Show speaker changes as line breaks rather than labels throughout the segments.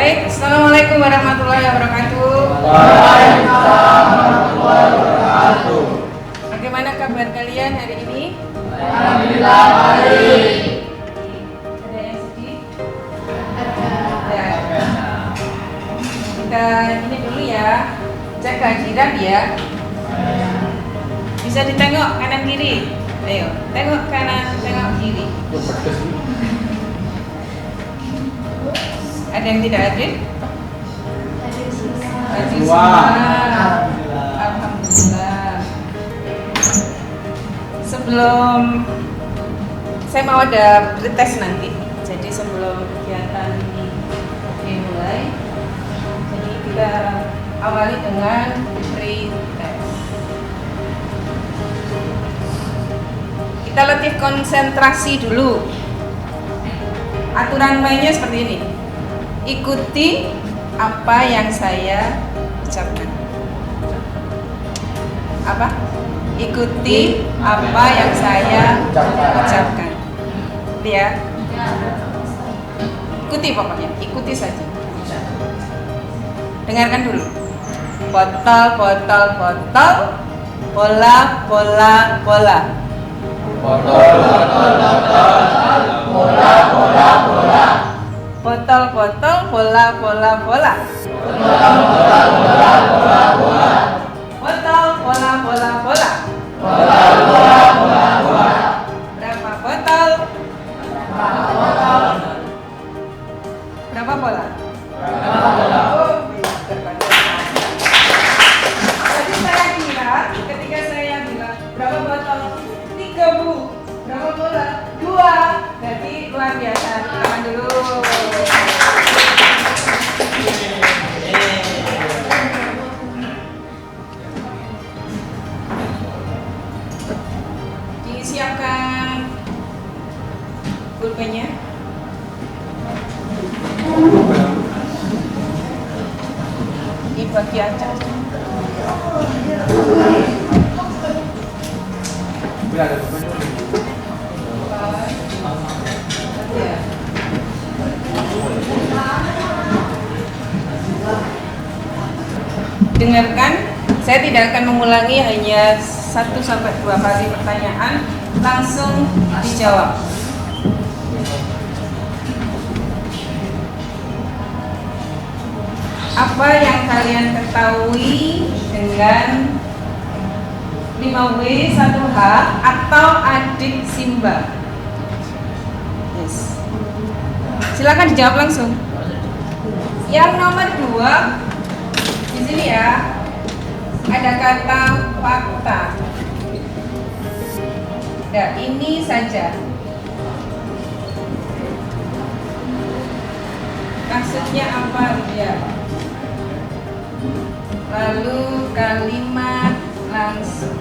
Baik, Assalamualaikum warahmatullahi wabarakatuh.
Waalaikumsalam warahmatullahi wabarakatuh.
Bagaimana kabar kalian hari ini?
Alhamdulillah baik.
Ada yang sedih? Ada. Kita ini dulu ya, jaga jiran ya. Bisa ditengok kanan kiri. Ayo, tengok kanan, tengok kiri. Ada yang tidak hadir? Hadir semua. Alhamdulillah. Sebelum saya mau ada pretest nanti. Jadi sebelum kegiatan ini dimulai, jadi kita awali dengan pretest. Kita latih konsentrasi dulu. Aturan mainnya seperti ini. Ikuti apa yang saya ucapkan. Apa? Ikuti apa yang saya ucapkan. Ya. Ikuti pokoknya, ikuti saja. Dengarkan dulu. Botol, botol, botol. Bola, bola, bola.
Botol, botol, botol. Bola, bola, bola.
Botol, botol, bola, bola, bola.
Bola, bola, bola, bola, bola.
Botol, bola, bola, bola.
Bola, bola, bola, bola.
Berapa botol? Berapa bola? Oh, pintar banget. Tadi saya kira ketika saya bilang berapa botol? 3 Bu. Berapa bola? 2. Jadi luar biasa. Tangan dulu. Disiapkan pulpennya. Ini bagi aja. Dengarkan, saya tidak akan mengulangi, hanya 1 sampai 2 kali pertanyaan, langsung dijawab. Apa yang kalian ketahui dengan 5W 1H atau adik Simba? Yes. Silakan dijawab langsung. Yang nomor 2 di sini ya, ada kata fakta. Nah, ini saja. Maksudnya apa dia? Lalu kalimat langsung.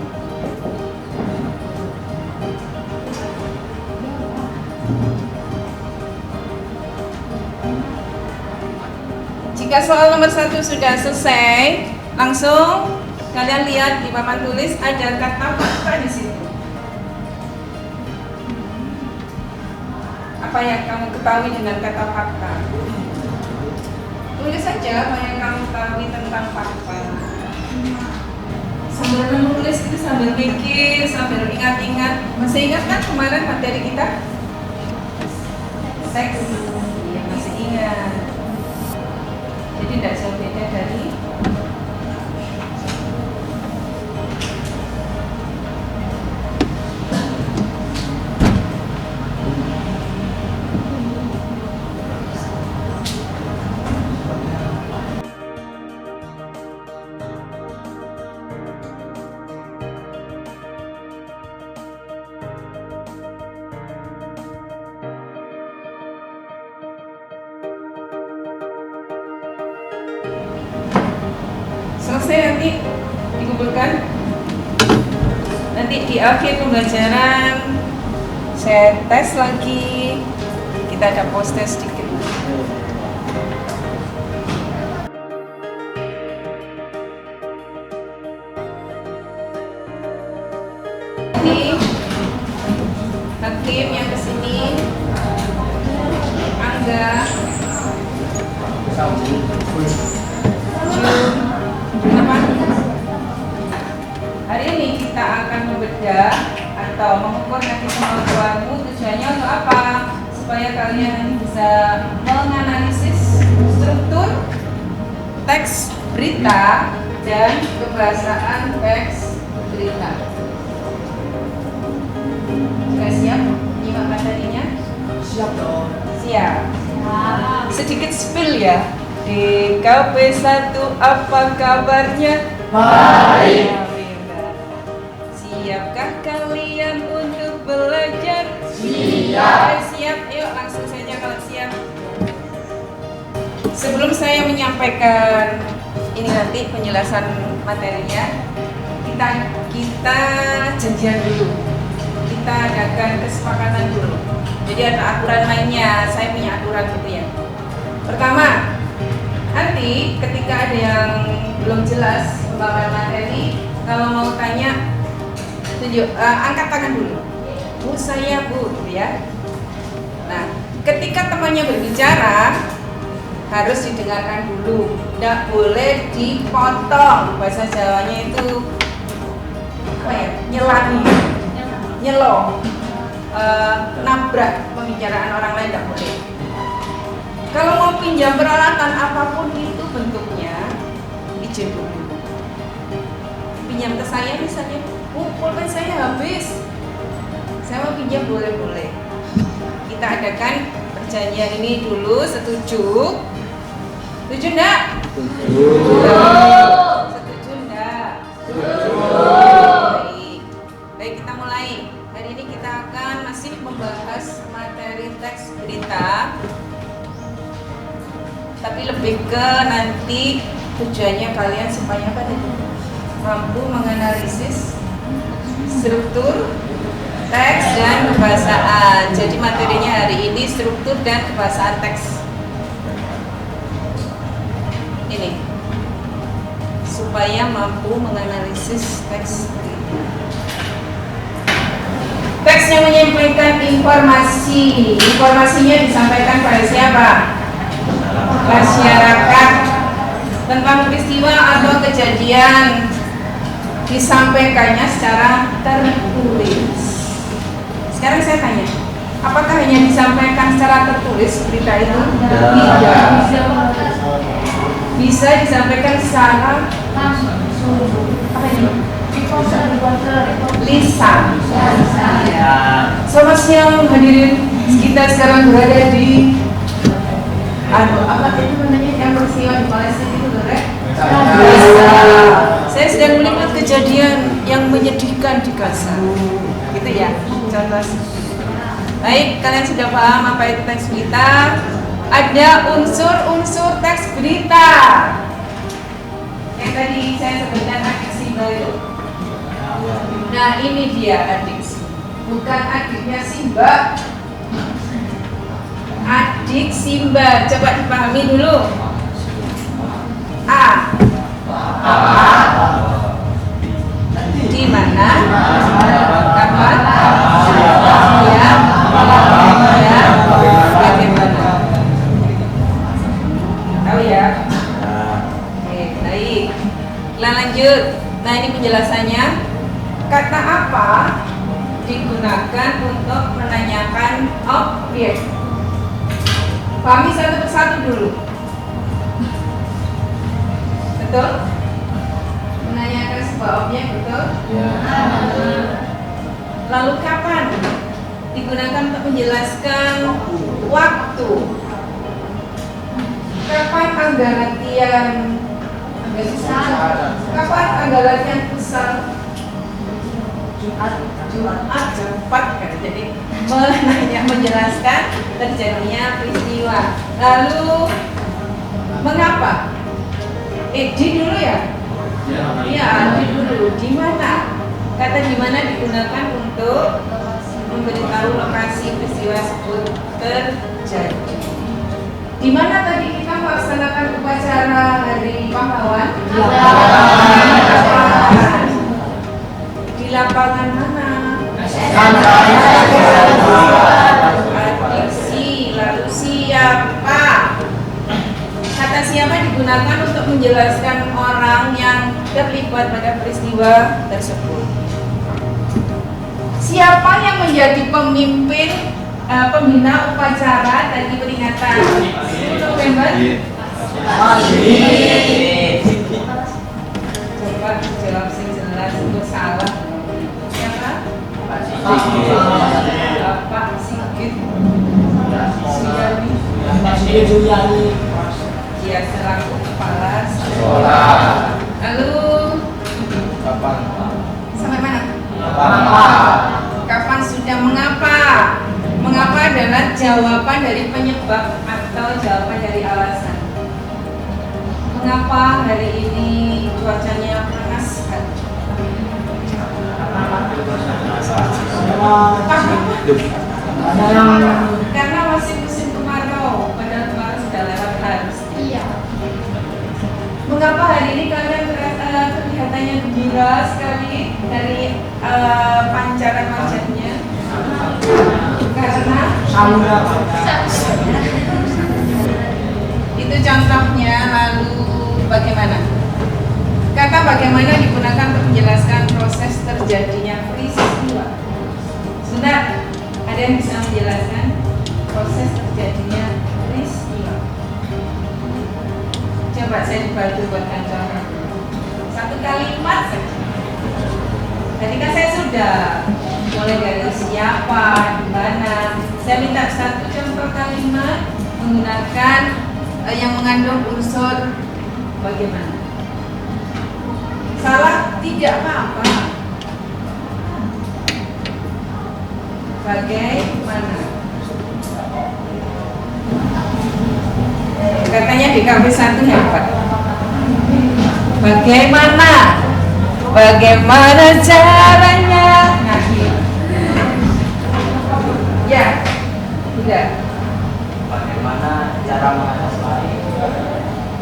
Jika soal nomor 1 sudah selesai, langsung kalian lihat di papan tulis ada kata fakta di situ. Apa yang kamu ketahui dengan kata fakta? Tulis saja apa yang kamu ketahui tentang fakta. Sambil menulis itu sambil mikir, sambil ingat-ingat. Masih ingat kan kemarin materi kita? Seks. Iya, masih ingat. Jadi tidak jauh beda dari selesai nanti dikumpulkan. Nanti di akhir pembelajaran saya tes lagi. Kita ada poster sedikit. Ini Hakim yang kesini, Angga, Apa? Hari ini kita akan membedah atau mengukur nanti kemampuanmu. Tujuannya untuk apa? Supaya kalian nanti bisa menganalisis struktur teks berita dan kebahasaan teks berita. Sudah siap menyimak materinya?
Siap dong.
Siap. Sedikit spill ya. Di KP1 apa kabarnya?
Baik.
Siapkah kalian untuk belajar?
Siap.
Siap, yuk langsung saja kalau siap. Sebelum saya menyampaikan ini nanti penjelasan materinya, kita janjian dulu. Kita adakan kesepakatan dulu. Jadi ada aturan mainnya, saya punya aturan gitu ya. Pertama, nanti ketika ada yang belum jelas pembahasan materi, kalau mau tanya, angkat tangan dulu. Bu, saya bu, gitu ya. Nah, ketika temannya berbicara, harus didengarkan dulu. Tidak boleh dipotong. Bahasa Jawanya itu apa ya? Nyelong, nabrak pembicaraan orang lain tidak boleh. Kalau mau pinjam peralatan apapun itu bentuknya, izin dulu. Pinjam ke saya misalnya, pulpen saya habis, saya mau pinjam boleh-boleh. Kita adakan perjanjian ini dulu, setuju? Setuju enggak?
Setuju.
Setuju enggak? Baik, kita mulai. Hari ini kita akan masih membahas materi teks berita, tapi lebih ke nanti tujuannya kalian supaya apa tadi? Mampu menganalisis struktur teks dan kebahasaan. Jadi materinya hari ini struktur dan kebahasaan teks. Ini supaya mampu menganalisis teks. Teks yang menyampaikan informasi. Informasinya disampaikan pada siapa? Masyarakat. Tentang peristiwa atau kejadian disampaikannya secara tertulis. Sekarang saya tanya, apakah hanya disampaikan secara tertulis berita itu? Tidak. Bisa disampaikan secara apa ini? Lisan. Selamat siang hadirin, kita sekarang berada di apa itu namanya yang peristiwa di Palestina itu, Dore? Saya sedang meliput kejadian yang menyedihkan di Gaza. Gitu ya, contoh. Baik, kalian sudah paham apa itu teks berita? Ada unsur-unsur teks berita. Yang tadi saya sebutkan adiksi itu. Nah, ini dia adiksi. Bukan adiknya Simba. Adik Simba, coba dipahami dulu. A. Di mana? Kapan? Ya. Ya. Bagaimana? Tahu ya? Oke, baik. Kita lanjut. Nah, ini penjelasannya. Kata apa digunakan untuk menanyakan objek? Pahami satu persatu dulu. Betul? Menanyakan sebuah objek, betul?
Ya.
Lalu kapan digunakan untuk menjelaskan waktu? Kapan tanggal latihan? Kapan tanggal latihan pusat? Jumat kan, jadi menjelaskan terjadinya peristiwa. Lalu mengapa? Di dulu ya? Iya, di dulu. Di mana? Kata di mana digunakan untuk memberitahu lokasi peristiwa tersebut terjadi. Di mana tadi kita melaksanakan upacara Hari Pahlawan? Di lapangan mana? Adiksi. Lalu siapa? Kata kata siapa digunakan untuk menjelaskan orang yang terlibat pada peristiwa tersebut. Siapa yang menjadi pemimpin pembina upacara dari peringatan 10 November? Coba jawab sing jelas, itu salah. Siapa? Bapak Sigit Suyani. Dia selaku kepala sekolah. Lalu sampai mana? Kapan sudah mengapa? Mengapa adalah jawaban dari penyebab atau jawaban dari alasan. Mengapa hari ini cuacanya panas sekali? Karena masih musim kemarau, padahal kemarin sudah lewat harus. Iya. Mengapa hari ini kalian kelihatannya gembira sekali dari pancaran wajahnya? Karena itu contohnya. Lalu bagaimana? Kata bagaimana digunakan untuk menjelaskan proses terjadinya peristiwa. Sebentar, ada yang bisa menjelaskan proses terjadinya peristiwa? Coba saya dibantu buatkan contoh. Satu kalimat saja. Tadi kan saya sudah mulai dari siapa, di mana. Saya minta satu contoh kalimat menggunakan yang mengandung unsur bagaimana. Salah tidak apa-apa. Bagaimana? Katanya DKV 1 hebat. Bagaimana? Bagaimana caranya? Nah, ya, tidak.
Bagaimana cara mengatasi?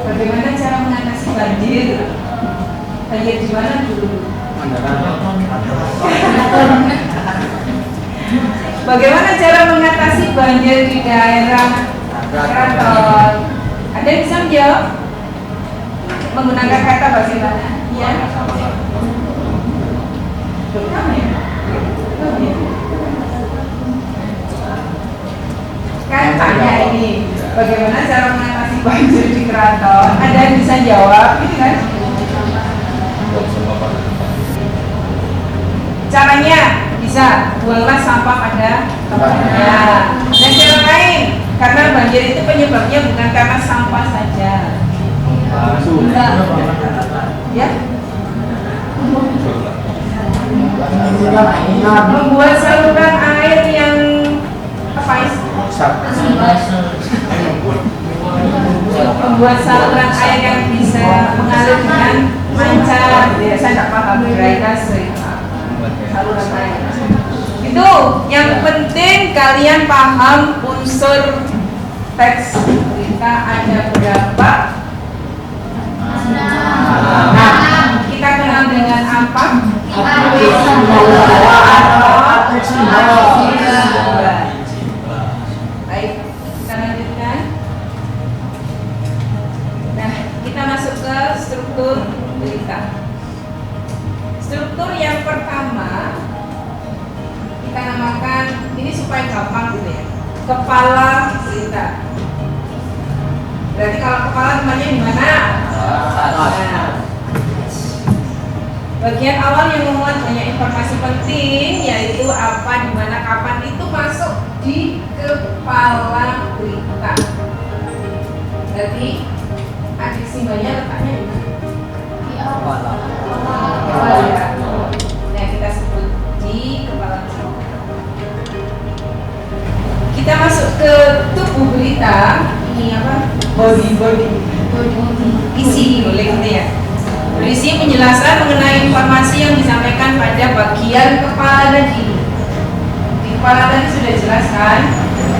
Bagaimana cara mengatasi banjir? Banjir di mana dulu? Bagaimana cara mengatasi banjir di daerah Keraton? Ada yang bisa menjawab? Menggunakan kata bagaimana? Ya. Kan tanya ini, bagaimana cara mengatasi banjir di Keraton? Ada yang bisa jawab? Ini kan? Caranya bisa buanglah sampah pada tempatnya. Dan cara lain, karena banjir itu penyebabnya bukan karena sampah saja. Ya. Membuat saluran air yang apa membuat saluran air yang bisa mengalir dengan lancar. Ya, saya tidak paham drainase saluran air. Itu yang penting kalian paham unsur teks berita ada berapa. Nah, kita kenal dengan apa? Baik, kita lanjutkan. Nah, kita masuk ke struktur berita. Struktur yang pertama kita namakan, ini supaya gampang gitu ya, kepala berita. Berarti kalau kepala namanya di mana? Nah, bagian awal yang memuat banyak informasi penting, yaitu apa, di mana, kapan, itu masuk di kepala berita. Berarti adik simbanya letaknya di mana? Di awal. Ya. Nah, kita sebut di kepala berita. Kita masuk ke tubuh berita. Ini apa? Body. Isi boleh gitu ya. Berisi penjelasan mengenai informasi yang disampaikan pada bagian kepala tadi. Di kepala tadi sudah jelaskan,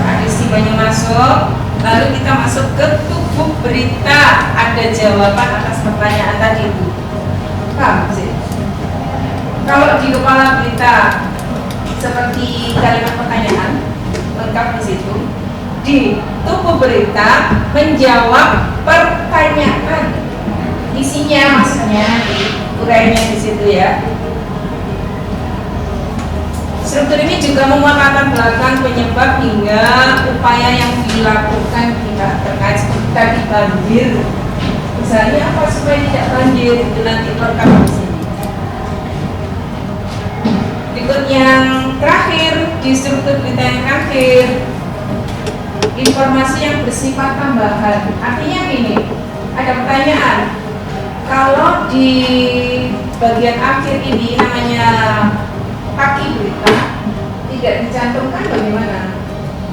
ada simbanya masuk. Lalu kita masuk ke tubuh berita, ada jawaban atas pertanyaan tadi itu. Paham sih? Kalau di kepala berita seperti kalimat pertanyaan lengkap di situ. Di tubuh berita menjawab pertanyaan Isinya maksudnya urainya di situ ya. Struktur ini juga memuat latar belakang penyebab hingga upaya yang dilakukan pihak terkait seperti tadi banjir. Misalnya apa supaya tidak banjir, itu nanti lengkap di sini. Berikut yang terakhir di struktur berita yang terakhir, informasi yang bersifat tambahan. Artinya gini, ada pertanyaan. Kalau di bagian akhir ini namanya kaki berita tidak dicantumkan bagaimana?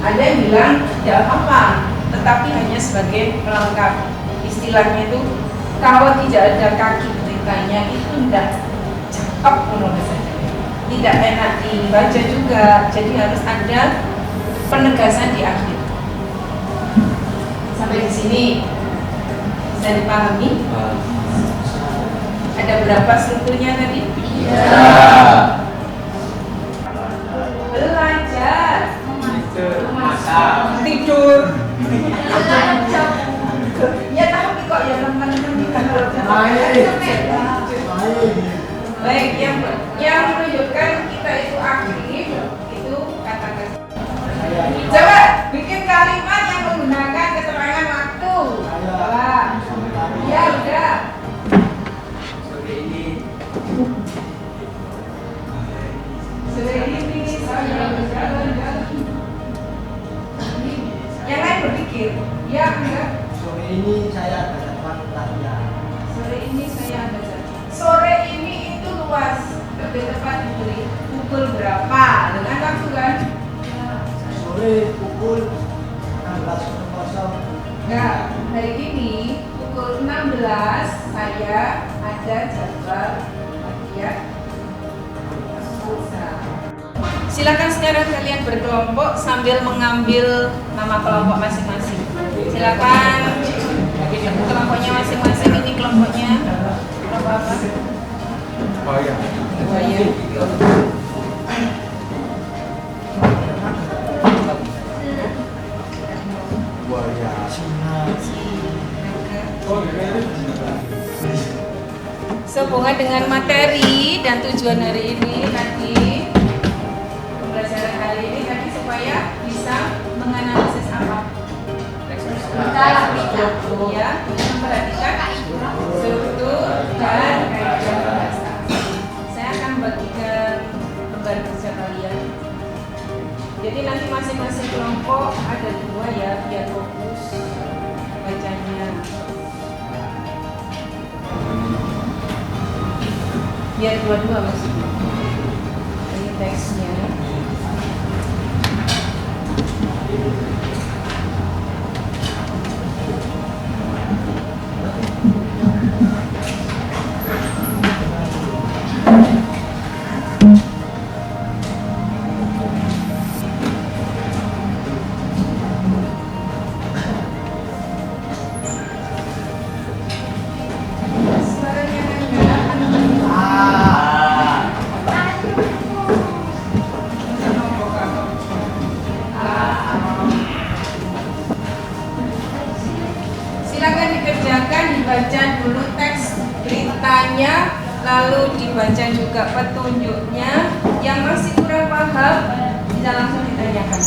Ada yang bilang tidak apa-apa, tetapi hanya sebagai pelengkap. Istilahnya itu kalau tidak ada kaki beritanya itu tidak cakep menurut saya, tidak enak dibaca juga. Jadi harus ada penegasan di akhir. Sampai di sini bisa dipahami? Ada berapa strukturnya tadi?
Ya.
Belajar,
Tidur.
tidur, ya tapi kok ya teman-teman baik, yang menunjukkan kita itu aktif itu kata-kata. Coba bikin kalimat yang menggunakan keterangan waktu. Wah, ya udah. Sore ini saya berjalan-jalan. Yang lain berpikir, ya enggak.
Sore ini saya ada tempat latihan.
Sore ini saya ada janji. Sore ini itu luas, lebih tepat diberi pukul berapa dengan waktu kan?
Sore pukul 16.00.
Enggak, hari ini pukul 16 saya ada jadwal latihan. Silakan sekarang kalian berkelompok sambil mengambil nama kelompok masing-masing. Silakan kelompoknya masing-masing. Ini kelompoknya kelompok apa?
Buaya.
Buaya.
Buaya.
Sehubungan dengan materi dan tujuan hari ini tadi, pembelajaran hari ini tadi supaya bisa menganalisis apa? Ya, memperhatikan struktur dan kaidah bahasa. Saya akan bagikan lembar kerja kalian. Jadi nanti masing-masing kelompok ada 2 ya, biar fokus bacanya. Biar dua-dua mas. Ini teksnya. Suaranya enggak. Silakan dikerjakan, dibaca dulu teks beritanya, lalu dibaca juga petunjuknya. Yang masih kurang paham bisa langsung ditanyakan.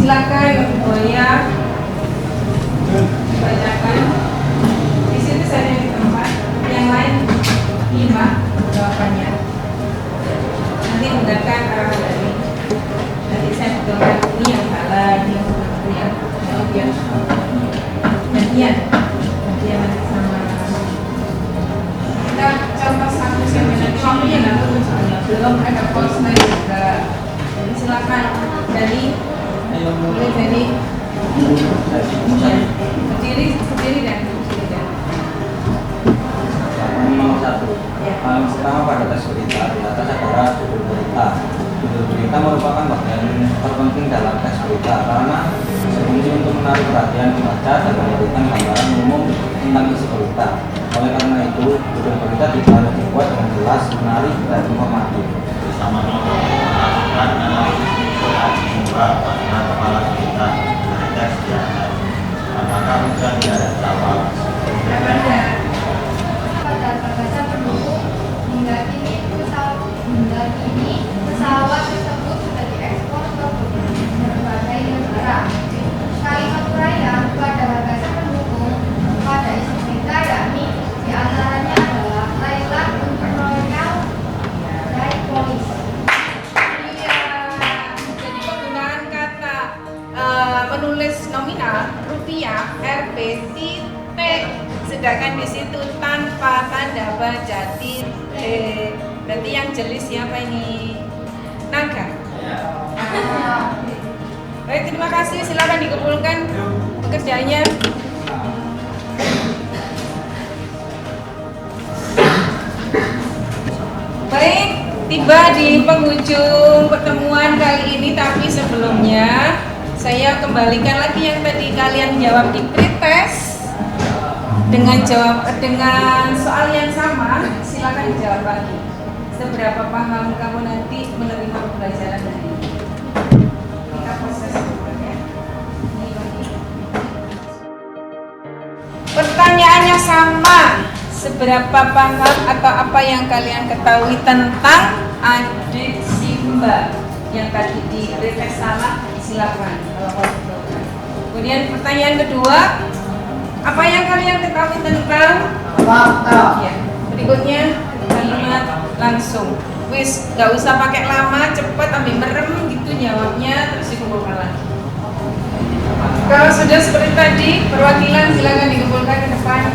Silakan Buya bacakan. Di situ saya di tempat. Yang lain 5 jawabannya. Nanti menggunakan arah dari. Nanti saya betulkan ini yang salah, ini yang benar ya. Gantian. Gantian nanti sama. Kita contoh satu nanti waktunya nanti soalnya belum ada postnya juga. Jadi silakan dari boleh jadi berdiri dan
Nomor 1. Yang pertama pada tes berita, di atas ada judul berita. Judul berita merupakan bagian terpenting dalam tes berita karena berfungsi untuk menarik perhatian pembaca dan memberikan gambaran umum tentang isi berita. Oleh karena itu, judul berita harus dibuat dengan jelas, menarik, dan informatif.
Bersama nomor melakukan analisis murah pada kepala berita dari tes di atas. Apakah hujan di atas awal?
Pada gagasan pendukung hingga kini pesawat tersebut sudah diekspor ke berbagai negara. Kalimat raya pada gagasan pendukung pada isu berita yakni diantaranya adalah Thailand untuk Royal Daipolis.
Jadi penggunaan kata menulis nominal rupiah Rp titik, sedangkan di situ tanpa tanda baca titik. Berarti yang jeli siapa ini? Naga. Baik, terima kasih. Silakan dikumpulkan pekerjaannya. Baik, tiba di penghujung pertemuan kali ini, tapi sebelumnya saya kembalikan lagi yang tadi kalian jawab di pretest dengan soal yang sama. Silakan dijawab lagi. Seberapa paham kamu nanti menerima pembelajaran hari ini? Kita proses dulu ya. Ini lagi. Pertanyaannya sama. Seberapa paham atau apa yang kalian ketahui tentang adik Simba? Yang tadi di pretest salah, silakan kalau mau ditolak. Kemudian pertanyaan kedua, apa yang kalian ketahui tentang
Fakta.
ya, berikutnya kalimat langsung. Wis, gak usah pakai lama, cepet ambil merem gitu jawabnya, terus dikumpulkan lagi. Kalau sudah seperti tadi, perwakilan silakan dikumpulkan ke depan.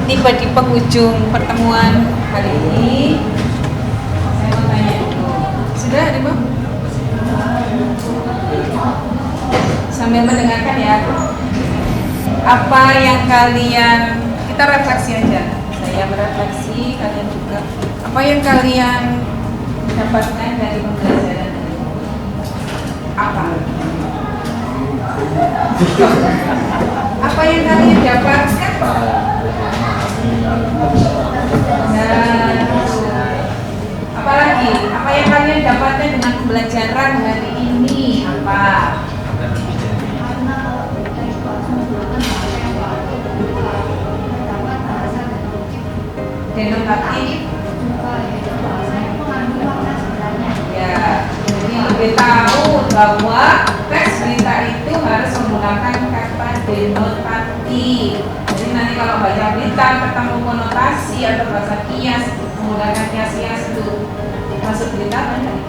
Tiba di penghujung pertemuan hari ini, saya mau tanya dulu. Sudah ada Bang? Sambil mendengarkan ya. Apa yang kalian, kita refleksi aja. Saya merefleksi, kalian juga. Apa yang kalian dapatkan dari pembelajaran ini? Apa? Apa yang kalian dapatkan? Apalagi, apa yang kalian dapatkan dengan pembelajaran hari ini? Apa? Denotatif. Ya, jadi lebih tahu bahwa teks berita itu harus menggunakan kata denotatif. Jadi nanti kalau baca berita ketemu konotasi atau bahasa kias, menggunakan kias-kias itu masuk berita apa enggak?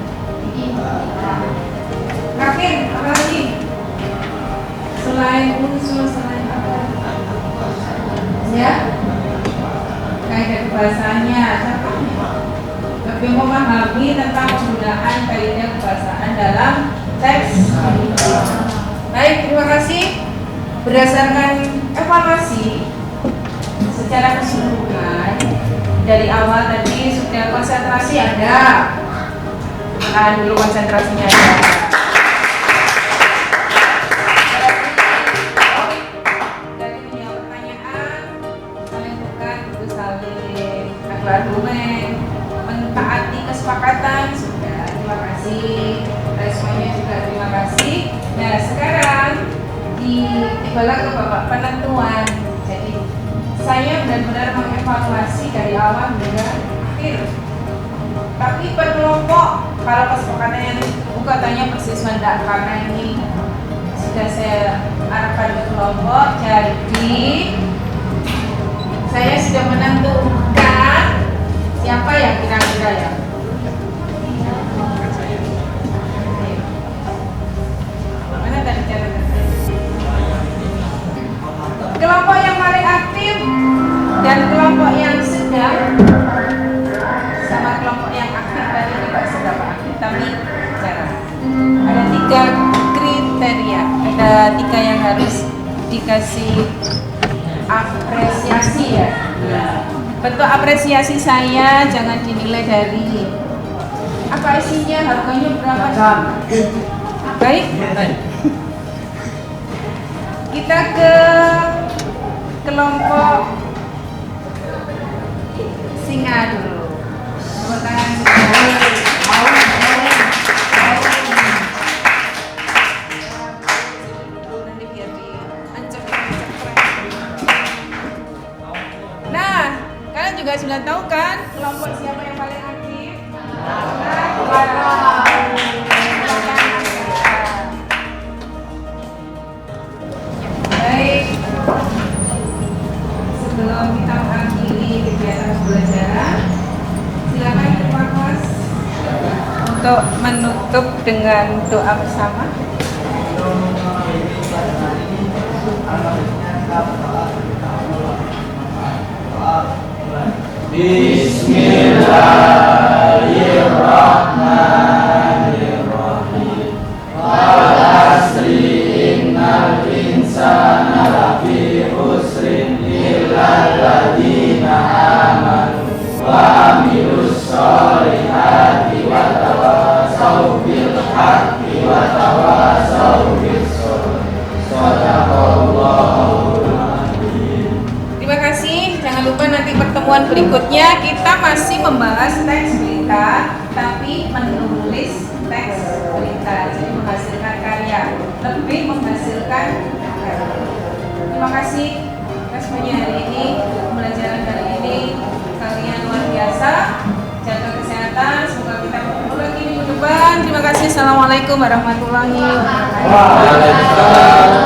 Yakin? Apa lagi? Selain unsur, selain apa? Ya? Kaidah bahasanya, contohnya lebih memahami tentang penggunaan kaidah kebahasaan dalam teks. Baik, terima kasih. Berdasarkan evaluasi secara keseluruhan dari awal tadi sudah konsentrasi ada. Tahan dulu konsentrasinya ada. Dari menjawab pertanyaan, saling bukan itu saling adu argumen, mentaati kesepakatan sudah. Terima kasih. Responnya juga terima kasih. Nah sekarang dibalik ke Bapak penentuan. Jadi saya benar-benar mengevaluasi dari awal hingga akhir. Tapi per kelompok, kalau kesepakatannya itu katanya persiswa enggak, karena ini sudah saya arahkan ke kelompok. Jadi saya sudah menentukan siapa yang kira-kira ya. Mana tadi catatan? Kelompok yang paling aktif dan kelompok yang sedang sama kelompok yang aktif tadi tidak seberapa aktif tapi jarang. Ada 3 kriteria, ada 3 yang harus dikasih apresiasi ya. Bentuk apresiasi saya jangan dinilai dari apa isinya, harganya berapa. Baik, kita ke kelompok singa dulu. Tepuk tangan singa. Nanti biar diancam-ancam. Nah, kalian juga sudah tahu kan kelompok siapa yang paling aktif? Baik, sebelum kita mengakhiri kegiatan pembelajaran, silakan Pak Mas untuk menutup dengan doa bersama.
Bismillahirrahmanirrahim. Wal asri innal insana lafi khusrin illa alladziina aamanu wa amilus sholihati wa tawassaw bil haqqi wa tawassaw bis sabr. Shadaqallahul adzim.
Terima kasih. Jangan lupa nanti pertemuan berikutnya kita masih membahas teks berita, tapi menulis teks berita, jadi menghasilkan karya, lebih menghasilkan karya. Terima kasih atas semuanya hari ini, pembelajaran hari ini kalian luar biasa. Jaga kesehatan, semoga kita bertemu lagi minggu depan. Terima kasih. Assalamualaikum warahmatullahi wabarakatuh.
Waalaikumsalam.